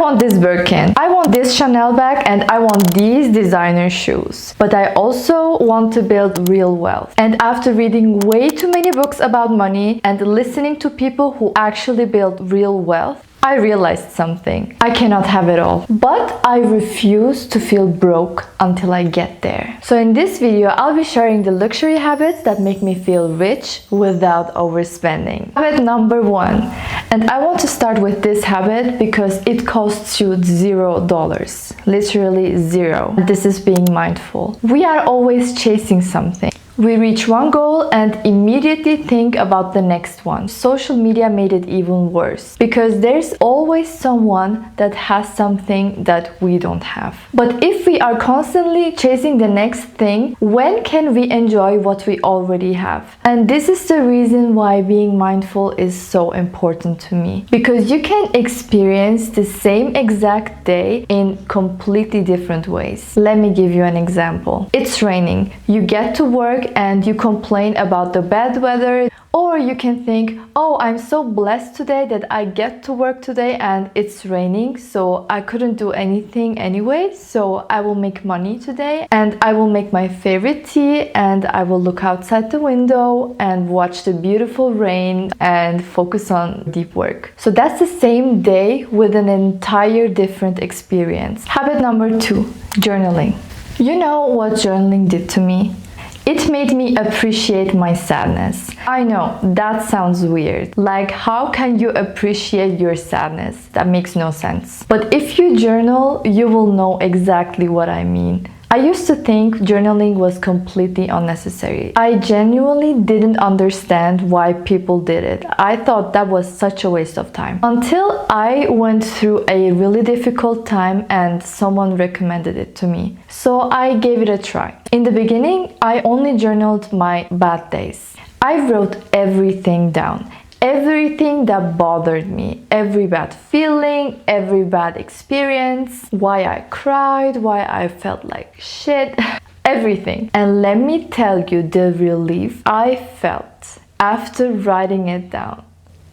I want this Birkin, I want this Chanel bag, and I want these designer shoes. But I also want to build real wealth. And after reading way too many books about money and listening to people who actually build real wealth, I realized something. I cannot have it all, but I refuse to feel broke until I get there. So in this video, I'll be sharing the luxury habits that make me feel rich without overspending. Habit number 1. And I want to start with this habit because it costs you $0. Literally zero. This is being mindful. We are always chasing something. We reach one goal and immediately think about the next one. Social media made it even worse because there's always someone that has something that we don't have. But if we are constantly chasing the next thing, when can we enjoy what we already have? And this is the reason why being mindful is so important to me. Because you can experience the same exact day in completely different ways. Let me give you an example. It's raining. You get to work and you complain about the bad weather, or you can think, oh, I'm so blessed today that I get to work today and it's raining, so I couldn't do anything anyway, so I will make money today and I will make my favorite tea and I will look outside the window and watch the beautiful rain and focus on deep work. So that's the same day with an entire different experience. Habit number 2, journaling. You know what journaling did to me? It made me appreciate my sadness. I know, that sounds weird. Like, how can you appreciate your sadness? That makes no sense. But if you journal, you will know exactly what I mean. I used to think journaling was completely unnecessary. I genuinely didn't understand why people did it. I thought that was such a waste of time. Until I went through a really difficult time and someone recommended it to me. So I gave it a try. In the beginning, I only journaled my bad days. I wrote everything down. Everything that bothered me, every bad feeling, every bad experience, why I cried, why I felt like shit, everything. And let me tell you the relief I felt after writing it down.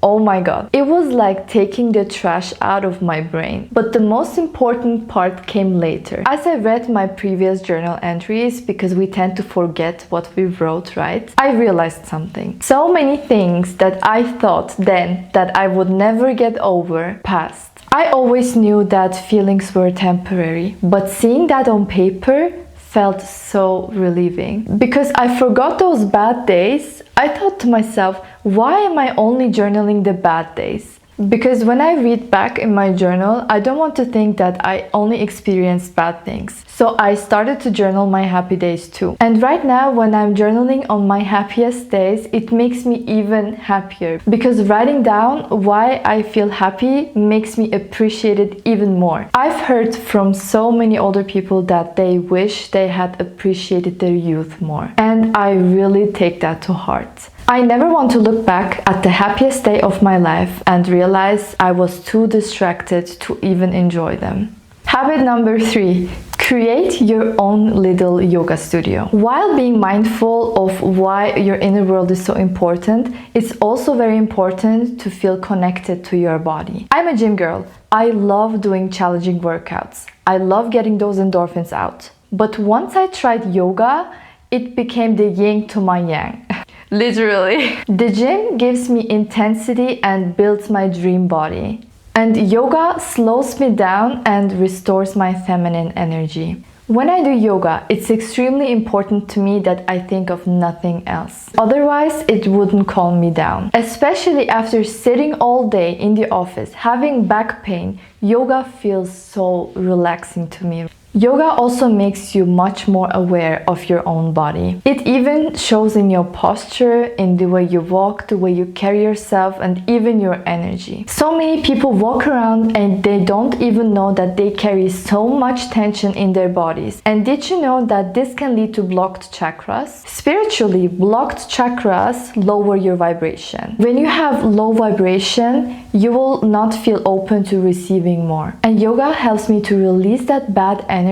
Oh my god, it was like taking the trash out of my brain. But the most important part came later. As I read my previous journal entries, because we tend to forget what we wrote, right? I realized something. So many things that I thought then that I would never get over passed. I always knew that feelings were temporary, but seeing that on paper felt so relieving. Because I forgot those bad days, I thought to myself, why am I only journaling the bad days? Because when I read back in my journal, I don't want to think that I only experienced bad things. So I started to journal my happy days too. And right now, when I'm journaling on my happiest days, it makes me even happier. Because writing down why I feel happy makes me appreciate it even more. I've heard from so many older people that they wish they had appreciated their youth more. And I really take that to heart. I never want to look back at the happiest day of my life and realize I was too distracted to even enjoy them. Habit number 3. Create your own little yoga studio. While being mindful of why your inner world is so important, it's also very important to feel connected to your body. I'm a gym girl. I love doing challenging workouts. I love getting those endorphins out. But once I tried yoga, it became the yin to my yang. Literally. The gym gives me intensity and builds my dream body. And yoga slows me down and restores my feminine energy. When I do yoga, it's extremely important to me that I think of nothing else. Otherwise, it wouldn't calm me down. Especially after sitting all day in the office, having back pain, yoga feels so relaxing to me. Yoga also makes you much more aware of your own body. It even shows in your posture, in the way you walk, the way you carry yourself, and even your energy. So many people walk around and they don't even know that they carry so much tension in their bodies. And did you know that this can lead to blocked chakras? Spiritually, blocked chakras lower your vibration. When you have low vibration, you will not feel open to receiving more. And yoga helps me to release that bad energy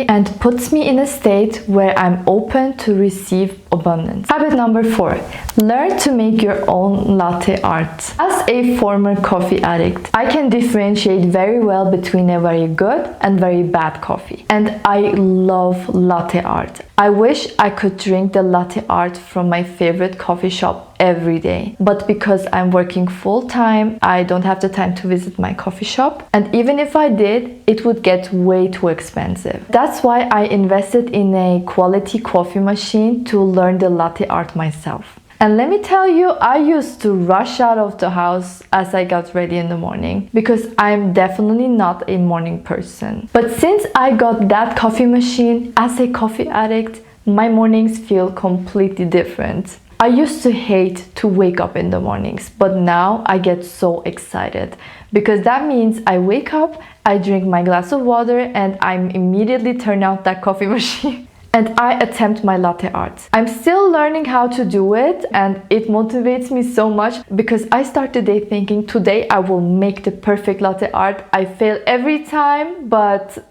and puts me in a state where I'm open to receive abundance. Habit number 4. Learn to make your own latte art. As a former coffee addict, I can differentiate very well between a very good and very bad coffee. And I love latte art. I wish I could drink the latte art from my favorite coffee shop every day. But because I'm working full time, I don't have the time to visit my coffee shop. And even if I did, it would get way too expensive. That's why I invested in a quality coffee machine to learn the latte art myself. And let me tell you, I used to rush out of the house as I got ready in the morning because I'm definitely not a morning person. But since I got that coffee machine as a coffee addict, my mornings feel completely different. I used to hate to wake up in the mornings, but now I get so excited because that means I wake up, I drink my glass of water, and I'm immediately turn out that coffee machine. And I attempt my latte art. I'm still learning how to do it, and it motivates me so much because I start the day thinking, today I will make the perfect latte art. I fail every time, but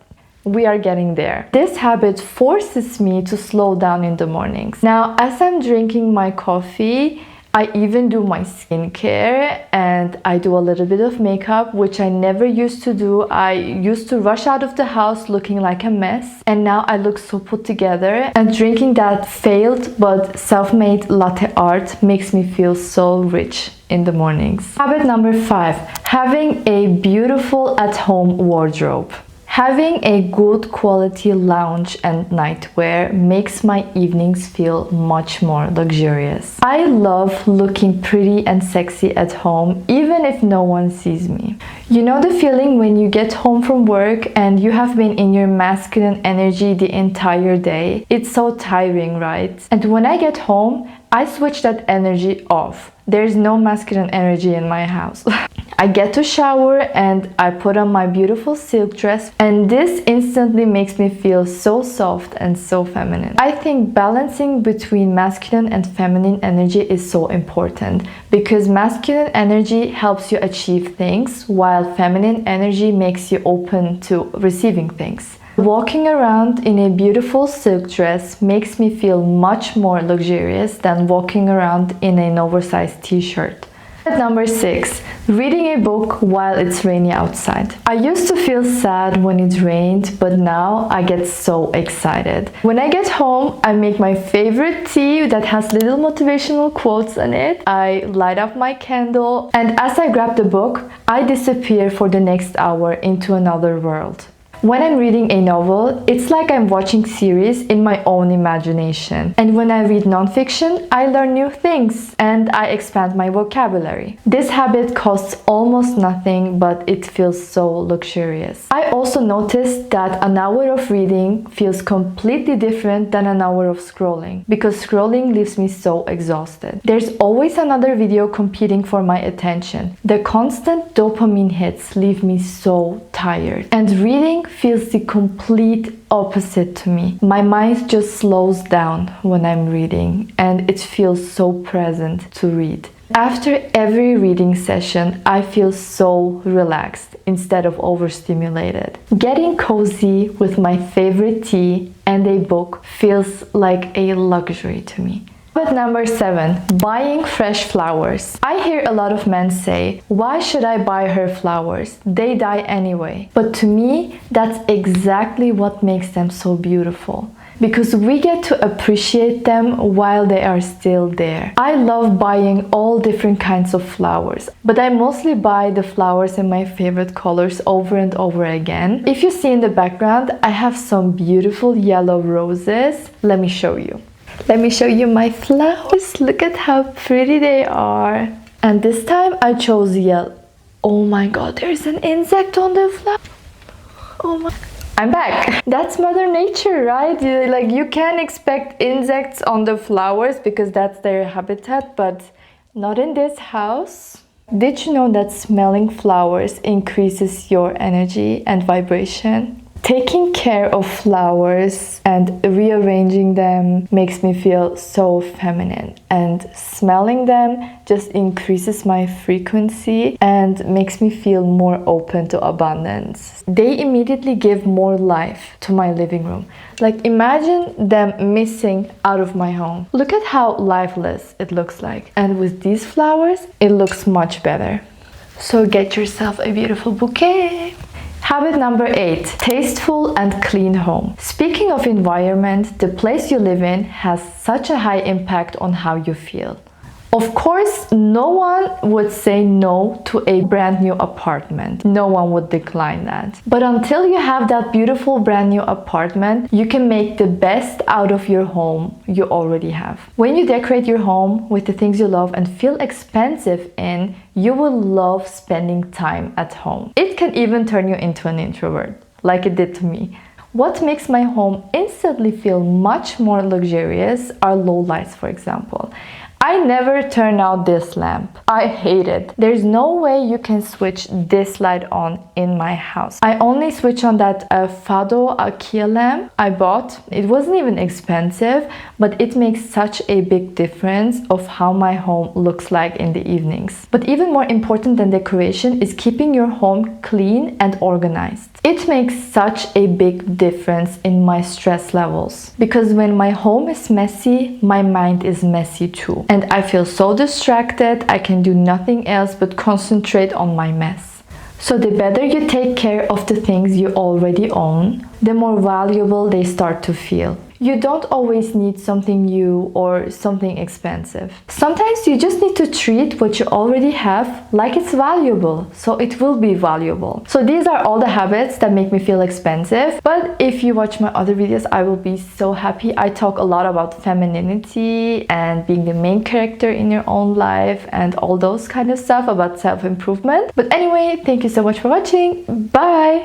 we are getting there. This habit forces me to slow down in the mornings. Now, as I'm drinking my coffee, I even do my skincare and I do a little bit of makeup, which I never used to do. I used to rush out of the house looking like a mess, and now I look so put together. And drinking that failed but self-made latte art makes me feel so rich in the mornings. Habit number 5, having a beautiful at-home wardrobe. Having a good quality lounge and nightwear makes my evenings feel much more luxurious. I love looking pretty and sexy at home, even if no one sees me. You know the feeling when you get home from work and you have been in your masculine energy the entire day? It's so tiring, right? And when I get home, I switch that energy off. There's no masculine energy in my house. I get to shower and I put on my beautiful silk dress, and this instantly makes me feel so soft and so feminine. I think balancing between masculine and feminine energy is so important because masculine energy helps you achieve things while feminine energy makes you open to receiving things. Walking around in a beautiful silk dress makes me feel much more luxurious than walking around in an oversized t-shirt. Number 6, reading a book while it's rainy outside. I used to feel sad when it rained, but now I get so excited. When I get home, I make my favorite tea that has little motivational quotes on it. I light up my candle, and as I grab the book, I disappear for the next hour into another world. When I'm reading a novel, it's like I'm watching series in my own imagination. And when I read nonfiction, I learn new things and I expand my vocabulary. This habit costs almost nothing, but it feels so luxurious. I also noticed that an hour of reading feels completely different than an hour of scrolling, because scrolling leaves me so exhausted. There's always another video competing for my attention. The constant dopamine hits leave me so tired. And reading feels the complete opposite to me. My mind just slows down when I'm reading, and it feels so present to read. After every reading session, I feel so relaxed instead of overstimulated. Getting cozy with my favorite tea and a book feels like a luxury to me. Habit number 7, buying fresh flowers. I hear a lot of men say, why should I buy her flowers? They die anyway. But to me, that's exactly what makes them so beautiful, because we get to appreciate them while they are still there. I love buying all different kinds of flowers, but I mostly buy the flowers in my favorite colors over and over again. If you see in the background, I have some beautiful yellow roses. Let me show you. Let me show you my flowers. Look at how pretty they are. And this time I chose yellow. Oh my god, there's an insect on the flower. Oh my. I'm back. That's Mother Nature, right? You can expect insects on the flowers because that's their habitat, but not in this house. Did you know that smelling flowers increases your energy and vibration? Taking care of flowers and rearranging them makes me feel so feminine, and smelling them just increases my frequency and makes me feel more open to abundance. They immediately give more life to my living room. Like, imagine them missing out of my home. Look at how lifeless it looks like. And with these flowers, it looks much better. So get yourself a beautiful bouquet. Habit number 8, tasteful and clean home. Speaking of environment, the place you live in has such a high impact on how you feel. Of course, no one would say no to a brand new apartment. No one would decline that. But until you have that beautiful brand new apartment, you can make the best out of your home you already have. When you decorate your home with the things you love and feel expensive in, you will love spending time at home. It can even turn you into an introvert, like it did to me. What makes my home instantly feel much more luxurious are low lights, for example. I never turn out this lamp. I hate it. There's no way you can switch this light on in my house. I only switch on that Fado IKEA lamp I bought. It wasn't even expensive, but it makes such a big difference of how my home looks like in the evenings. But even more important than decoration is keeping your home clean and organized. It makes such a big difference in my stress levels, because when my home is messy, my mind is messy too. And I feel so distracted, I can do nothing else but concentrate on my mess. So the better you take care of the things you already own, the more valuable they start to feel. You don't always need something new or something expensive. Sometimes you just need to treat what you already have like it's valuable, so it will be valuable. So these are all the habits that make me feel expensive. But if you watch my other videos, I will be so happy. I talk a lot about femininity and being the main character in your own life and all those kind of stuff about self-improvement. But anyway, thank you so much for watching. Bye!